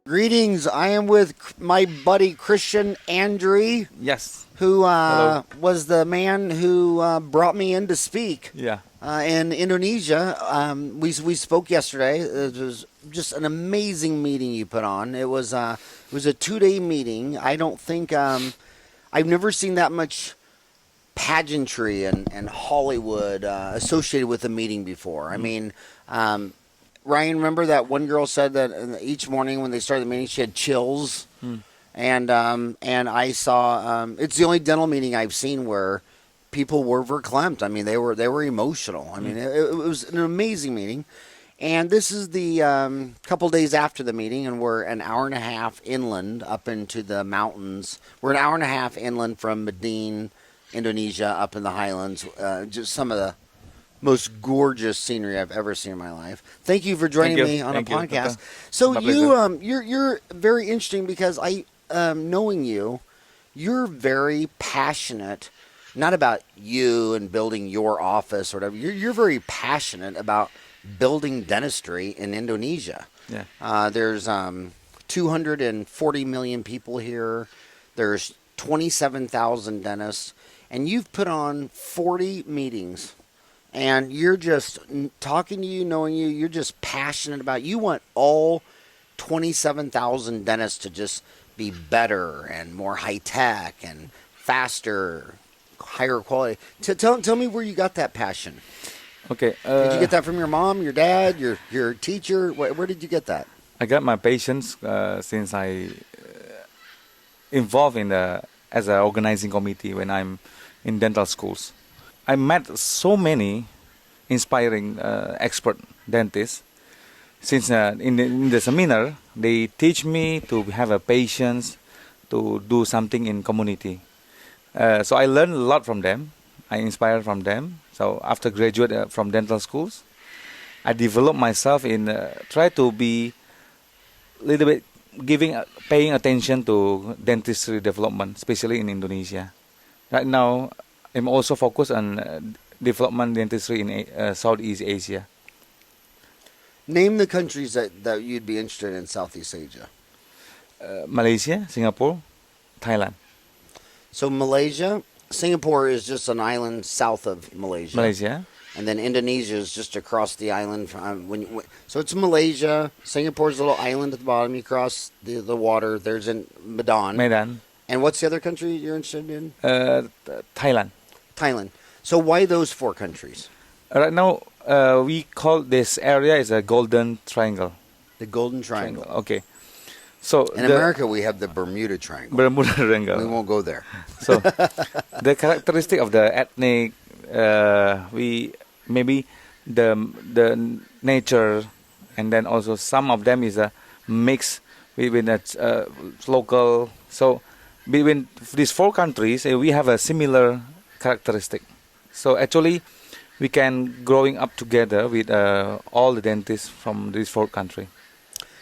Greetings. I am with my buddy Christian Andri, Yes. who Hello. was the man who brought me in to speak Yeah. in Indonesia. We spoke yesterday. It was just an amazing meeting you put on. It was a 2-day meeting. I don't think I've never seen that much pageantry and Hollywood associated with a meeting before. I mean, Ryan, remember that one girl said that each morning when they started the meeting, she had chills, and I saw it's the only dental meeting I've seen where people were verklempt. I mean, they were emotional. I mean, it was an amazing meeting, and this is the couple days after the meeting, and we're an hour and a half inland up into the mountains. We're an hour and a half inland from Medan, Indonesia, up in the highlands. Just some of the most gorgeous scenery I've ever seen in my life. Thank you for joining me on a podcast. So you're very interesting because knowing you're very passionate, not about you and building your office or whatever. You're very passionate about building dentistry in Indonesia. Yeah. There's 240 million people here. There's 27,000 dentists, and you've put on 40 meetings. And you're just talking to you, knowing you're just passionate about. You want all 27,000 dentists to just be better and more high tech and faster, higher quality. Tell me where you got that passion. Okay. Did you get that from your mom, your dad, your teacher? Where did you get that? I got my patients since I involved as an organizing committee when I'm in dental schools. I met so many inspiring expert dentists. Since in the seminar, they teach me to have a patience to do something in community. So I learned a lot from them. I inspired from them. So after graduate from dental schools, I developed myself in try to be a little bit paying attention to dentistry development, especially in Indonesia. Right now, I'm also focused on development dentistry in Southeast Asia. Name the countries that you'd be interested in Southeast Asia. Malaysia, Singapore, Thailand. So Malaysia, Singapore is just an island south of Malaysia. Malaysia. And then Indonesia is just across the island. So it's Malaysia. Singapore's a little island at the bottom. You cross the water. There's in Medan. Medan. And what's the other country you're interested in? Thailand. Thailand. So why those 4 countries? Right now, we call this area is a golden triangle. The Golden Triangle. Okay. So in America, we have the Bermuda Triangle. Bermuda Triangle. We won't go there. So the characteristic of the ethnic, maybe the nature, and then also some of them is a mix between local. So between these 4 countries, we have a similar characteristic. So actually, we can growing up together with all the dentists from these 4 countries.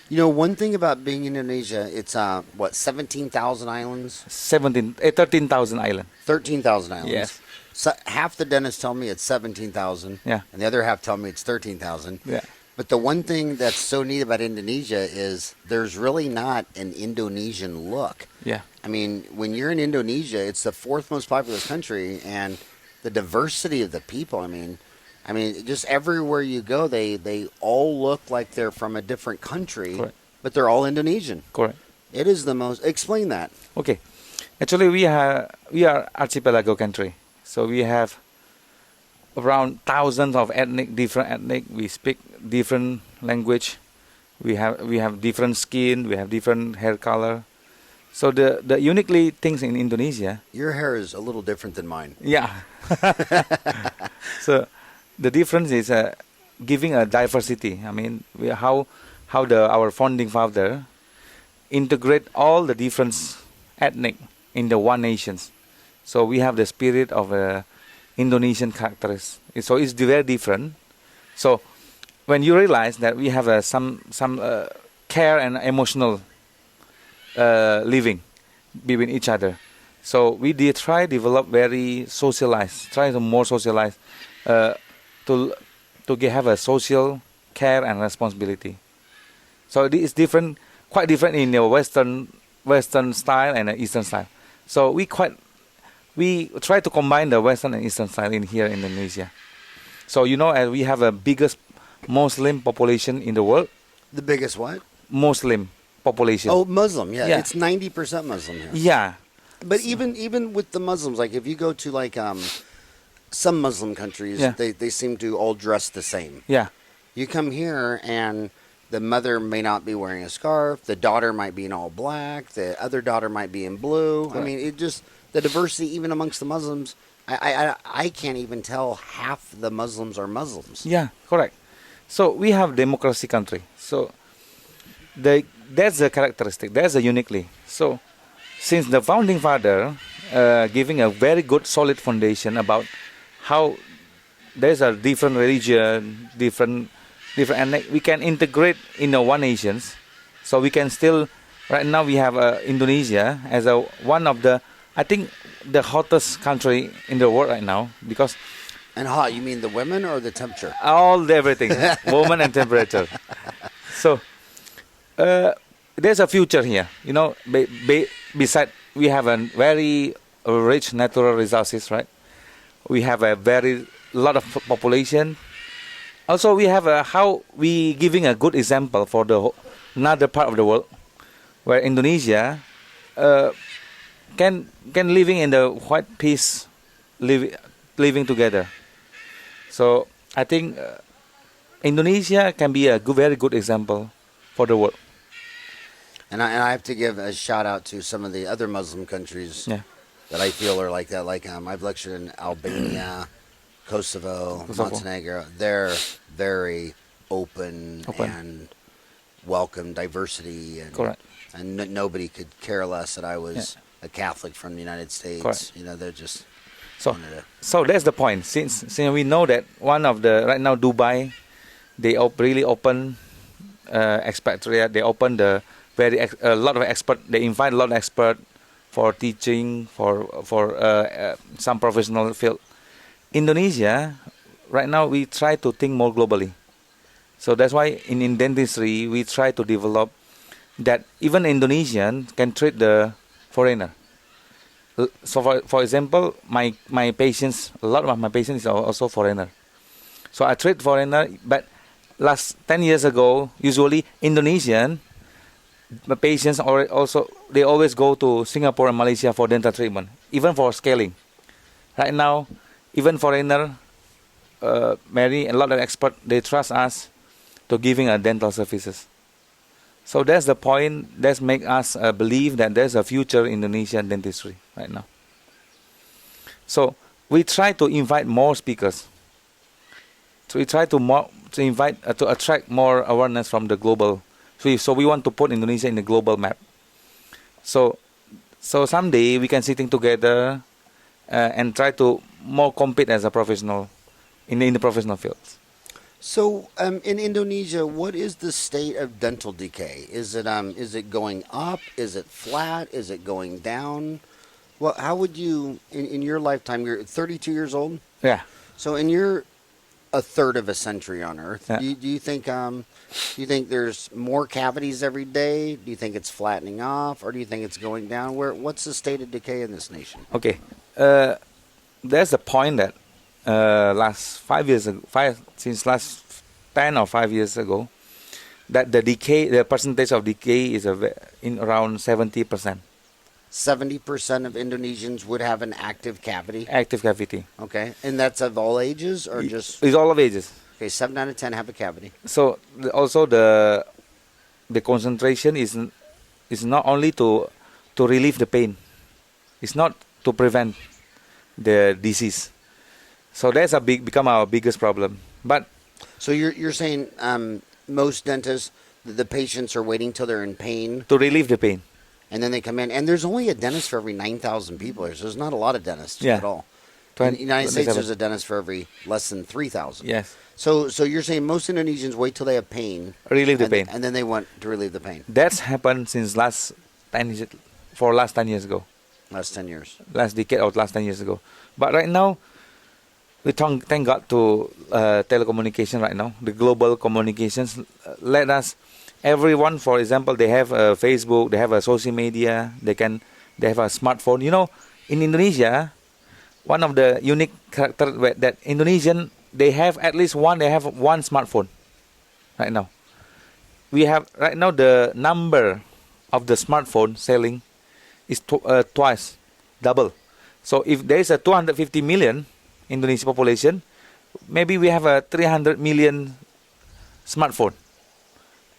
You know, one thing about being in Indonesia, it's 17,000 islands? 13,000 islands. 13,000 islands. Yes. So half the dentists tell me it's 17,000. Yeah. And the other half tell me it's 13,000. Yeah. But the one thing that's so neat about Indonesia is there's really not an Indonesian look. Yeah. I mean, when you're in Indonesia, it's the 4th most populous country, and the diversity of the people. I mean, just everywhere you go, they all look like they're from a different country, Correct. but they're all Indonesian. Correct. It is the most. Explain that. Okay. Actually, we are archipelago country, so we have around thousands of different ethnic. We speak different language. We have different skin. We have different hair color. So the uniquely things in Indonesia. Your hair is a little different than mine. Yeah. So the difference is giving a diversity. I mean, how our founding father integrate all the different ethnic in the one nation. So we have the spirit of Indonesian characters. So it's very different. So when you realize that we have some care and emotional living between each other, so we did try develop very socialized, try to more socialize to have a social care and responsibility. So it is different quite different in the Western style and the Eastern style. So we try to combine the Western and Eastern style in here in Indonesia. So as we have a biggest Muslim population in the world. The biggest what? Muslim population. Oh, Muslim. Yeah, Yeah. it's 90% Muslim here. Yeah. But even with the Muslims, like if you go to like some Muslim countries, Yeah. they seem to all dress the same. Yeah. You come here and the mother may not be wearing a scarf, the daughter might be in all black, the other daughter might be in blue. I Correct. mean, it just the diversity even amongst the Muslims. I can't even tell half the Muslims are Muslims. Yeah, correct. So we have democracy country. So that's a characteristic. That's a uniquely. So since the founding father giving a very good solid foundation about how there's a different religion, different, and we can integrate in the one nations. So we can still right now we have Indonesia as one of the I think the hottest country in the world right now because And hot, you mean the women or the temperature? everything, woman and temperature. So there's a future here. Besides we have a very rich natural resources, right? We have a very lot of population. Also, we have how we giving a good example for the another part of the world, where Indonesia can living in the white peace, living together. So I think Indonesia can be a very good example for the world. And I have to give a shout out to some of the other Muslim countries Yeah. that I feel are like that. Like I've lectured in Albania, Kosovo, Montenegro. They're very open. And welcome diversity. And, Correct. And nobody could care less that I was a Catholic from the United States. Correct. They're just So that's the point. Since we know that one of the right now Dubai, they really open expatriate. They open a lot of expert. They invite a lot of expert for teaching for some professional field. Indonesia, right now we try to think more globally. So that's why in dentistry we try to develop that even Indonesian can treat the foreigner. So for example, my patients, a lot of my patients are also foreigner. So I treat foreigner, but last 10 years ago, usually Indonesian patients they always go to Singapore and Malaysia for dental treatment, even for scaling. Right now, even foreigner, many a lot of expert they trust us to giving a dental services. So that's the point. That make us believe that there's a future in Indonesian dentistry right now. So we try to invite more speakers. So we try to invite to attract more awareness from the global. So we want to put Indonesia in the global map. So someday we can sitting together and try to more compete as a professional in the professional fields. So in Indonesia, what is the state of dental decay? Is it going up? Is it flat? Is it going down? Well, how would you in your lifetime? You're 32 years old. Yeah. So in your a third of a century on Earth, Yeah. do you think there's more cavities every day? Do you think it's flattening off, or do you think it's going down? What's the state of decay in this nation? Okay. There's a point that last 5 years ago, since last 10 or 5 years ago, that the percentage of decay is in around 70%. 70% of Indonesians would have an active cavity. Active cavity. Okay, and that's of all ages, or just It's all of ages. okay? 7 out of 10 have a cavity. So also the concentration is not only to relieve the pain. It's not to prevent the disease. So that's become our biggest problem. But So you're saying most dentists, the patients are waiting till they're in pain, to relieve the pain. and then they come in, and there's only a dentist for every 9,000 people here, so there's not a lot of dentists Yeah. at all. In the United States, 27. there's a dentist for every less than 3,000. Yes. So you're saying most Indonesians wait till they have pain, Relieve the pain. and then they want to relieve the pain. That's happened since last 10 years ago. Last 10 years. Last decade or last 10 years ago. But right now, we thank God to telecommunication right now. The global communications let us everyone, for example, they have a Facebook, they have a social media, they have a smartphone. In Indonesia, one of the unique character that Indonesian, they have one smartphone right now. We have right now the number of the smartphone selling is twice, double. So if there is a 250 million Indonesian population, maybe we have a 300 million smartphone,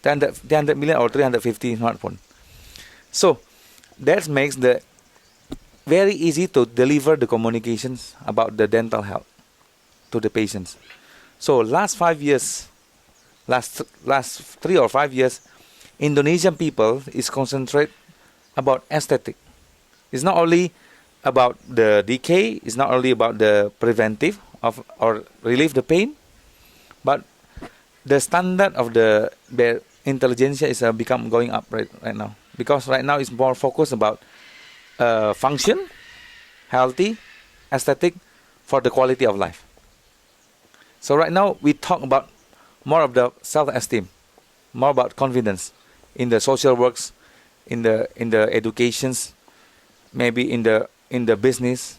300 million or 350 smartphone. So that makes the very easy to deliver the communications about the dental health to the patients. So last 3 or 5 years, Indonesian people is concentrate about aesthetic. It's not only about the decay, it's not only about the preventive of or relieve the pain, but the standard of their intelligentsia is become going up right now, because right now it's more focused about function, healthy, aesthetic for the quality of life. So right now we talk about more of the self-esteem, more about confidence in the social works, in the educations, maybe in the business.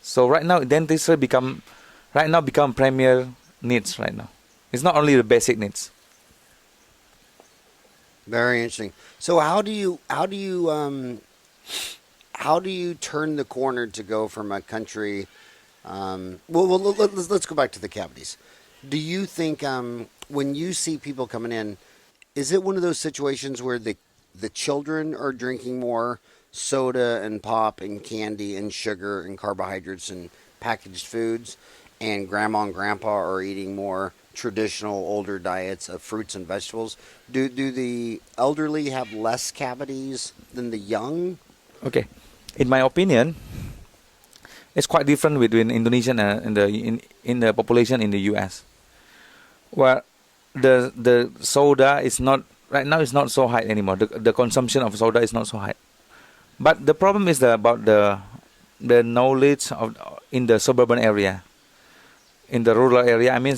So right now dentistry become premier needs right now. It's not only the basic needs. Very interesting. So how do you turn the corner to go from a country? Let's go back to the cavities. Do you think when you see people coming in, is it one of those situations where the children are drinking more soda and pop and candy and sugar and carbohydrates and packaged foods, and grandma and grandpa are eating more traditional older diets of fruits and vegetables? Do the elderly have less cavities than the young? Okay, in my opinion, it's quite different between Indonesian and in the population in the U.S. where the soda is not right now is not so high anymore. The consumption of soda is not so high. But the problem is about the knowledge of in the suburban area, in the rural area. I mean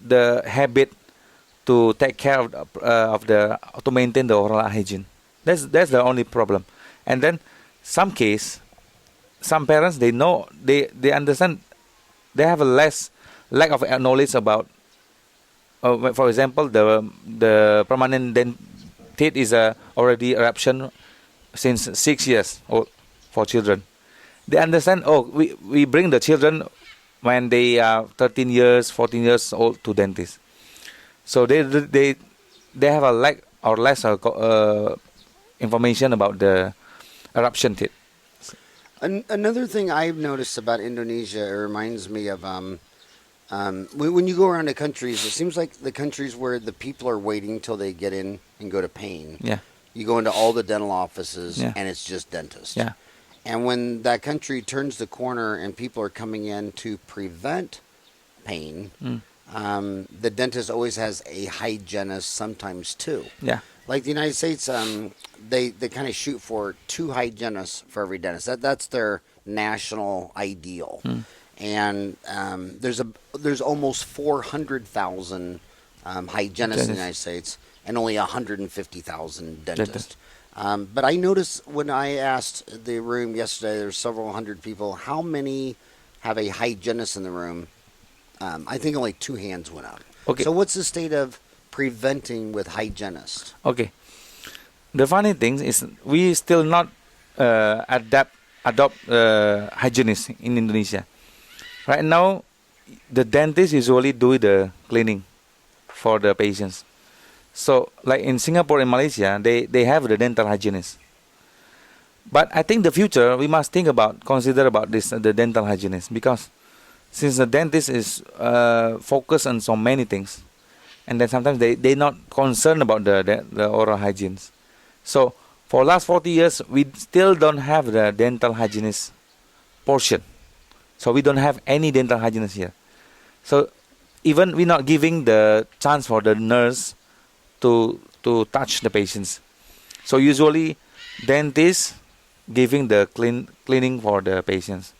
the habit to take care of to maintain the oral hygiene. That's the only problem. And then some parents they understand, they have a lack of knowledge about. For example, the permanent teeth is already eruption since 6 years old for children. They understand. We bring the children when they are 13 years, 14 years old to dentist. So they have a lack or less information about the eruption teeth. Another thing I've noticed about Indonesia, it reminds me of when you go around the countries, it seems like the countries where the people are waiting till they get in and go to pain. Yeah. You go into all the dental offices, Yeah. and it's just dentists. Yeah. And when that country turns the corner and people are coming in to prevent pain, the dentist always has a hygienist sometimes too. Yeah. Like the United States, they kind of shoot for 2 hygienists for every dentist. That's their national ideal. And there's almost 400,000 hygienists in the United States, and only 150,000 dentists. But I noticed when I asked the room yesterday, there's several hundred people, how many have a hygienist in the room? I think only 2 hands went up. Okay. So what's the state of preventing with hygienists? Okay. The funny thing is we still not adopt hygienists in Indonesia. Right now, the dentists usually do the cleaning for the patients. So, like in Singapore and Malaysia, they have the dental hygienist. But I think the future we must consider about this the dental hygienist, because since the dentist is focused on so many things, and then sometimes they not concerned about the oral hygiene. So for last 40 years, we still don't have the dental hygienist portion. So we don't have any dental hygienist here. So even we're not giving the chance for the nurse to touch the patients. So usually dentists giving the cleaning for the patients.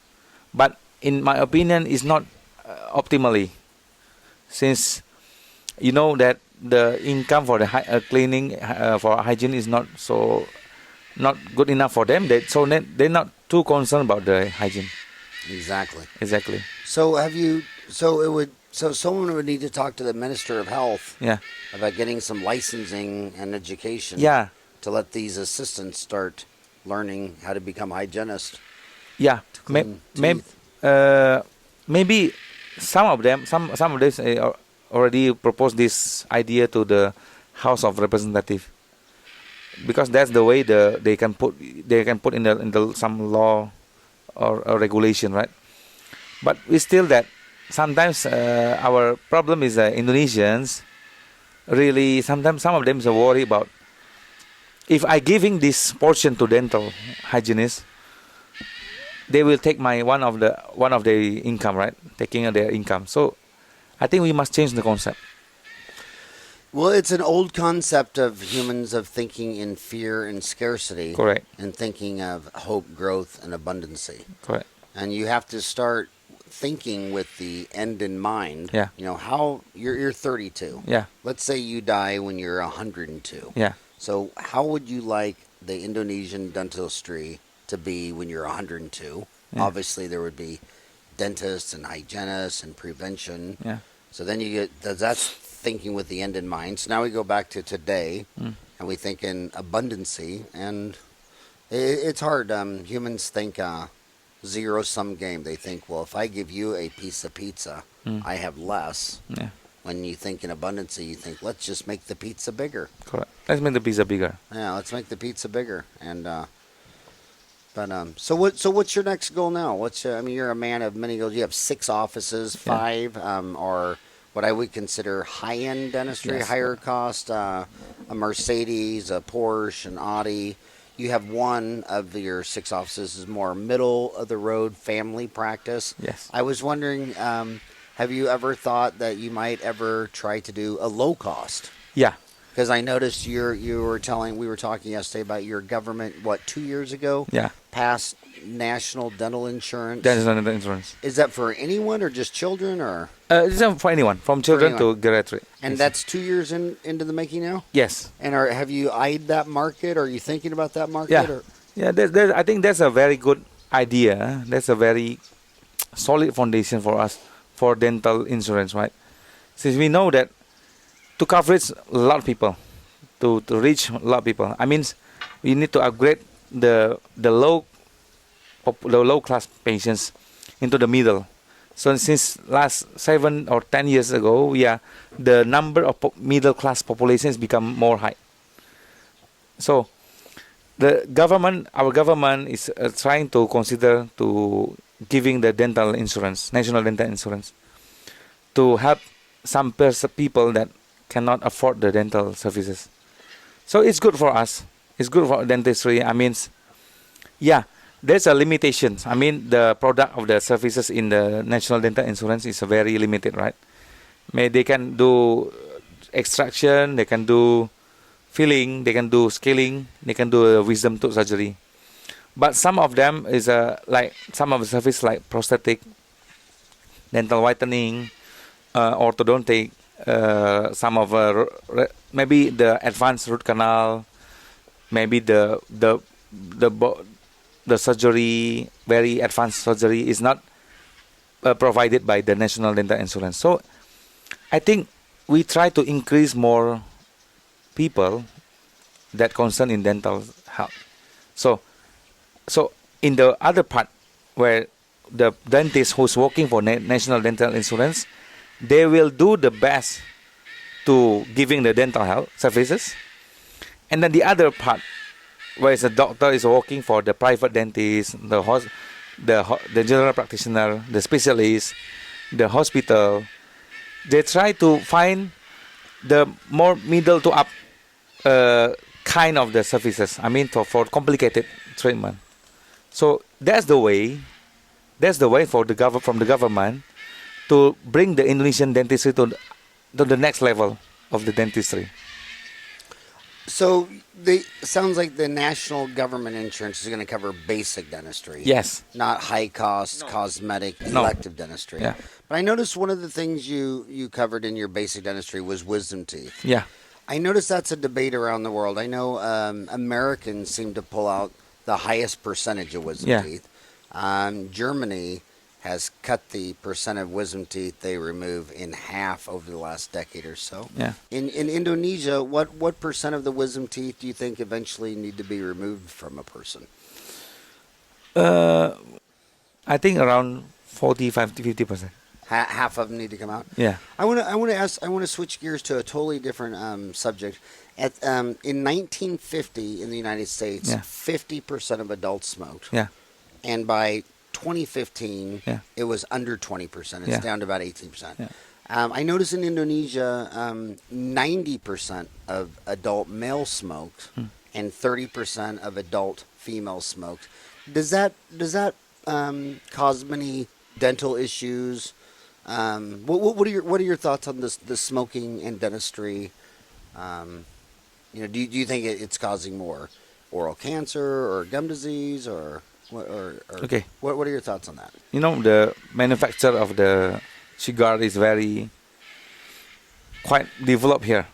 But in my opinion, it's not optimally, since you know that the income for the cleaning for hygiene is not good enough for them. They're not too concerned about the hygiene. Exactly. Exactly. So have you? So it would. So someone would need to talk to the Minister of Health Yeah. about getting some licensing and education. Yeah. To let these assistants start learning how to become hygienists. Yeah. To clean teeth. Maybe some of them, some of this already proposed this idea to the House of Representatives, because that's the way they can put in the some law or regulation, right? But we still that sometimes our problem is Indonesians really sometimes some of them is worry about if I giving this portion to dental hygienists, they will take my one of the income, right? Taking their income. So I think we must change the concept. Well, it's an old concept of humans of thinking in fear and scarcity. Correct. And thinking of hope, growth, and abundancy. Correct. And you have to start thinking with the end in mind. Yeah. You know, how you're 32. Yeah. Let's say you die when you're 102. Yeah. So how would you like the Indonesian dentistry to be when you're 102? Yeah. Obviously, there would be dentists and hygienists and prevention. Yeah. So then you get that's thinking with the end in mind. So now we go back to today, and we think in abundancy, and it's hard. Humans think zero-sum game. They think, well, if I give you a piece of pizza, I have less. Yeah. When you think in abundancy, you think, let's just make the pizza bigger. Correct. Let's make the pizza bigger. Yeah, let's make the pizza bigger. And so what's your next goal now? I mean, you're a man of many goals. You have 6 offices, 5 are what I would consider high-end dentistry, Yes. higher cost, a Mercedes, a Porsche, an Audi. You have one of your 6 offices is more middle of the road family practice. Yes. I was wondering, have you ever thought that you might ever try to do a low cost? Yeah. Because I noticed we were talking yesterday about your government, 2 years ago? Yeah. Passed national dental insurance. That is not the insurance. Is that for anyone or just children or? It's for anyone, from children to geriatric. And Yes. that's 2 years into the making now? Yes. And have you eyed that market? Are you thinking about that market? Yeah. Or? Yeah. I think that's a very good idea. That's a very solid foundation for us for dental insurance, right? Since we know that to coverage a lot of people, to reach a lot of people, I mean, we need to upgrade the low class patients into the middle. So since last 7 or 10 years ago, the number of middle class populations become more high. So our government is trying to consider to giving the dental insurance, national dental insurance, to help some people that cannot afford the dental services. So it's good for us. It's good for dentistry. I mean, there's a limitation. I mean, the product of the services in the national dental insurance is very limited, right? They can do extraction, they can do filling, they can do scaling, they can do wisdom tooth surgery. But some of them is like some of the service like prosthetic, dental whitening, orthodontic, some of maybe the advanced root canal, maybe the surgery, very advanced surgery is not provided by the national dental insurance. So I think we try to increase more people that concern in dental health. So in the other part where the dentist who's working for national dental insurance, they will do the best to giving the dental health services. And then the other part, where the doctor is working for the private dentist, the general practitioner, the specialist, the hospital, they try to find the more middle to up kind of the services. I mean, for complicated treatment. So that's the way for from the government to bring the Indonesian dentistry to the next level of the dentistry. So they sounds like the national government insurance is going to cover basic dentistry, Yes. not high cost cosmetic No. elective dentistry. Yeah. But I noticed one of the things you covered in your basic dentistry was wisdom teeth. Yeah. I noticed that's a debate around the world. I know Americans seem to pull out the highest percentage of wisdom Yeah. teeth. Germany has cut the percent of wisdom teeth they remove in half over the last decade or so. Yeah. In Indonesia, what percent of the wisdom teeth do you think eventually need to be removed from a person? Uh, I think around 45 to 50%. Half of them need to come out. Yeah. I want to switch gears to a totally different subject. In 1950 in the United States, Yeah. 50% of adults smoked, Yeah. and by 2015, Yeah. it was under 20%. It's Yeah. down to about 18%. Yeah. I noticed in Indonesia, 90% of adult male smoked, and 30% of adult female smoked. Does that cause many dental issues? What are your thoughts on this the smoking and dentistry? Do you think it's causing more oral cancer or gum disease or Okay. what are your thoughts on that? The manufacture of the cigar is quite developed here.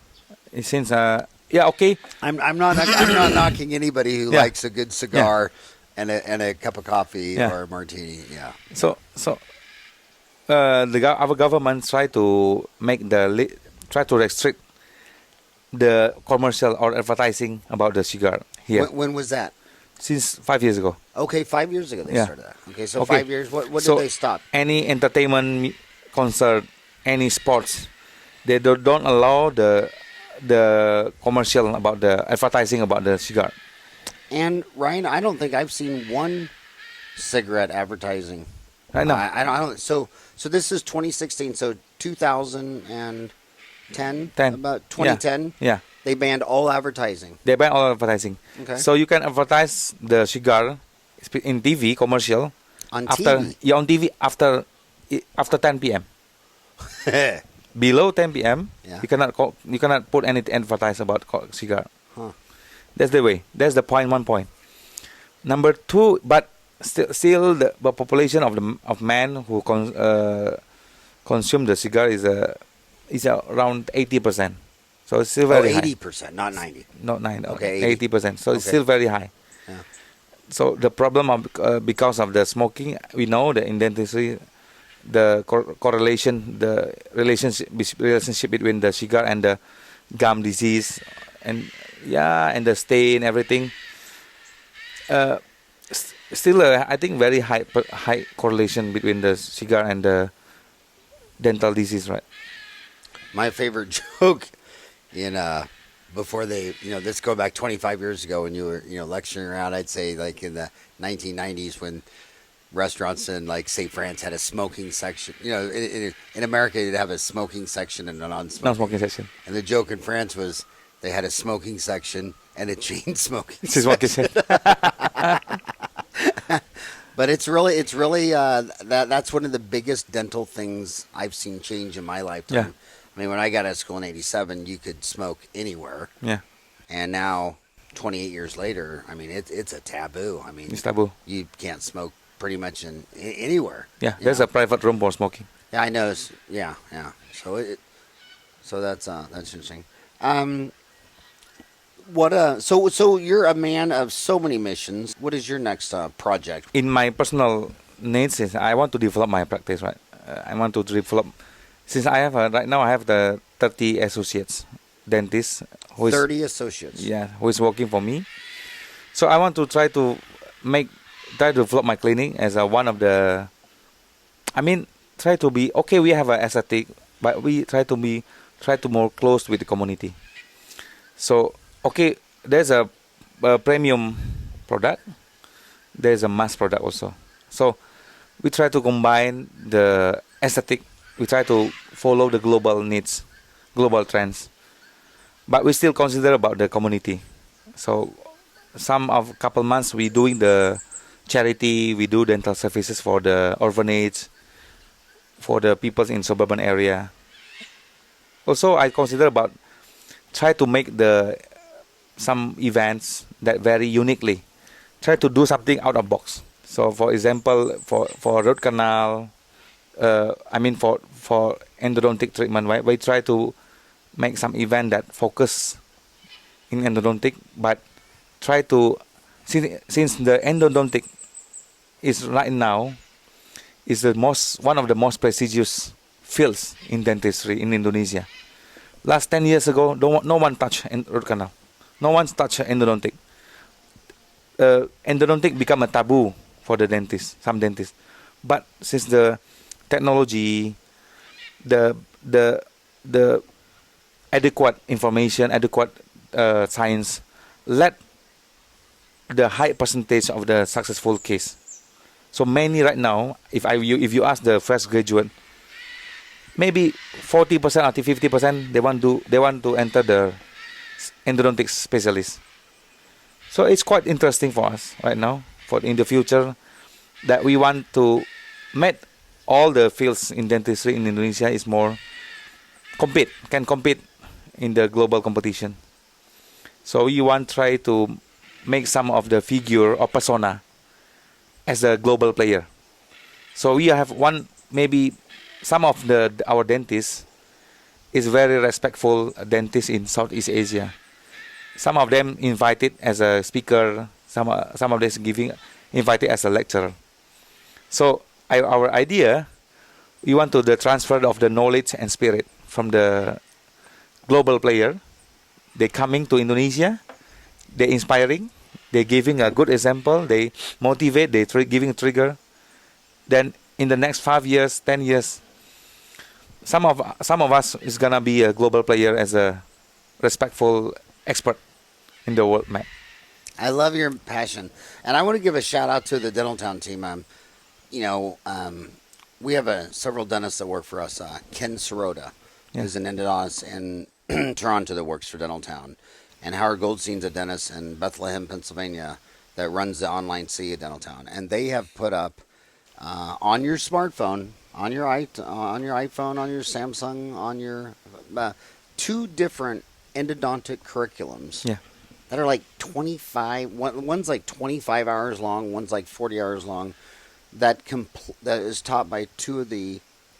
Since yeah, okay. I'm not knocking anybody who Yeah. likes a good cigar and a cup of coffee Yeah. or a martini. Yeah. So our government try to restrict the commercial or advertising about the cigar here When was that? since 5 years ago. Okay, 5 years ago they Yeah. started that. Okay, so Okay. 5 years. What So did they stop? any entertainment concert, any sports, they don't allow the commercial about the advertising about the cigar. And Ryan, I don't think I've seen one cigarette advertising. Right now, I don't. So this is 2016. So 2010, 10. about 2010. Yeah, They banned all advertising. they ban all advertising. Okay. So you can advertise the cigar in TV commercial On after TV. yeah, on TV after 10 p.m. Below 10 p.m. Yeah. You cannot put any advertise about cigar. Huh. That's the way. That's the point. One point. Number two, but still the population of men who consume the cigar is around 80%. So it's still very high. 80%, not 90. Not 9. Okay, 80%. So it's Okay. still very high. Yeah. So the problem because of the smoking, we know that in dentistry, the correlation, the relationship between the cigar and the gum disease, and and the stain, everything. Still, I think very high correlation between the cigar and the dental disease, right? My favorite joke in before they, let's go back 25 years ago when you were, lecturing around. I'd say like in the 1990s when restaurants in like St. France had a smoking section. In America you'd have a smoking section and a non-smoking. Non-smoking section. And the joke in France was they had a smoking section and a chain smoking This is what they section. said. But it's really that's one of the biggest dental things I've seen change in my lifetime. I mean, when I got out of school in '87, you could smoke anywhere, Yeah, and now, 28 years later, I mean, it's a taboo. I mean, it's taboo. you can't smoke pretty much anywhere. Yeah, you there's know? a private room for smoking. Yeah, I know. Yeah. So that's interesting. So you're a man of so many missions. What is your next project? In my personal needs, is I want to develop my practice, right? I want to develop. Since I have right now, I have the 30 associates, dentists, who is 30 associates. who is working for me. So I want to try to develop my clinic as one of the. I mean, try to be okay. We have an aesthetic, but we try to more close with the community. So okay, there's a premium product. There's a mass product also. So we try to combine the aesthetic. We try to follow the global needs, global trends, but we still consider about the community. So couple months we doing the charity. We do dental services for the orphanage, for the people in suburban area. Also, I consider about try to make the some events that very uniquely. Try to do something out of box. So, for example, for root canal, for endodontic treatment, right? We try to make some event that focus in endodontic, but try to since the endodontic is right now is one of the most prestigious fields in dentistry in Indonesia. Last 10 years ago, no one touched root canal. No one touched endodontic. Endodontic become a taboo for the dentists, some dentists. But since the technology, the adequate information, adequate science, led the high percentage of the successful case. So many right now, if you ask the fresh graduate, maybe 40% or 50% they want to enter the endodontic specialist. So it's quite interesting for us right now, for in the future, that we want to make all the fields in dentistry in Indonesia is more can compete in the global competition. So we want to try to make some of the figure or persona as a global player. So we have maybe some of our dentists is very respectful dentists in Southeast Asia. Some of them invited as a speaker, some of them invited as a lecturer. So our idea, we want to the transfer of the knowledge and spirit from the global player. They coming to Indonesia, they inspiring, they giving a good example, they motivate, they giving a trigger. Then in the next 5 years, 10 years, some of us is gonna be a global player as a respectful expert in the world map. I love your passion, and I want to give a shout out to the Dental Town team. We have several dentists that work for us. Ken Sirota, who's an endodontist in Toronto that works for Dental Town, and Howard Goldstein's a dentist in Bethlehem, Pennsylvania, that runs the online C at Dental Town, and they have put up on your smartphone, on your iPhone, on your Samsung, on your 2 different endodontic curriculums. Yeah. That are like 25. One's like 25 hours long. One's like 40 hours long. That is taught by two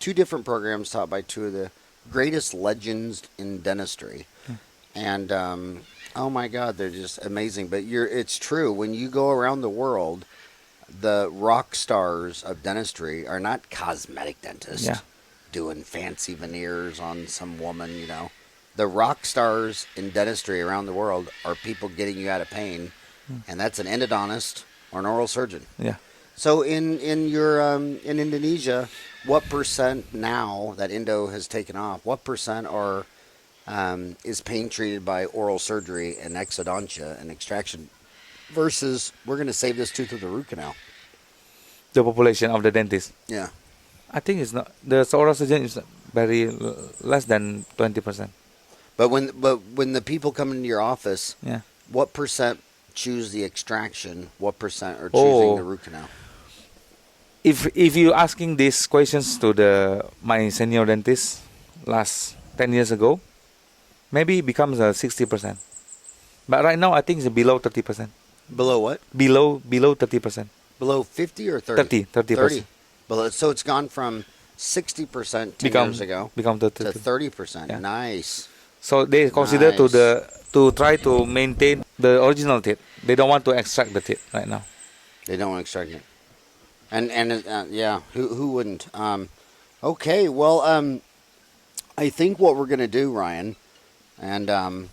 different programs taught by 2 of the greatest legends in dentistry. And oh my God, they're just amazing. But it's true, when you go around the world, the rock stars of dentistry are not cosmetic dentists doing fancy veneers on some woman, The rock stars in dentistry around the world are people getting you out of pain, and that's an endodontist or an oral surgeon. Yeah. So in Indonesia, what percent now that endo has taken off? What percent is pain treated by oral surgery and exodontia and extraction versus we're going to save this tooth with a root canal? The population of the dentists. Yeah. I think it's not. The oral surgeon is very less than 20%. But when the people come into your office, Yeah. what percent choose the extraction? What percent are choosing the root canal? If you asking these questions to my senior dentist last 10 years ago, maybe it becomes 60%. But right now I think it's below 30%. Below what? Below 30%. Below 50 or 30? 30%. Below, so it's gone from 60% 10 years ago become to 30%. Yeah. Nice. So they consider to try to maintain the original teeth. They don't want to extract the teeth right now. They don't want to extract it. And yeah, who wouldn't? Okay, well, I think what we're going to do, Ryan, and I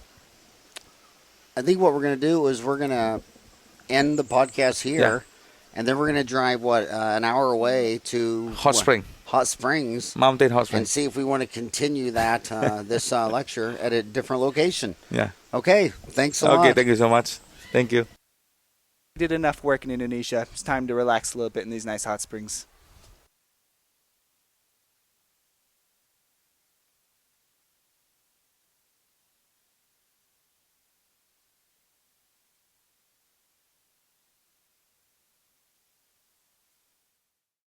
think what we're going to do is we're going to end the podcast here, and then we're going to drive, an hour away to Hot Springs, and Mountain Hot Springs, see if we want to continue that this lecture at a different location. Yeah. Okay, thanks a lot. Okay, thank you so much. Thank you. Did enough work in Indonesia. It's time to relax a little bit in these nice hot springs.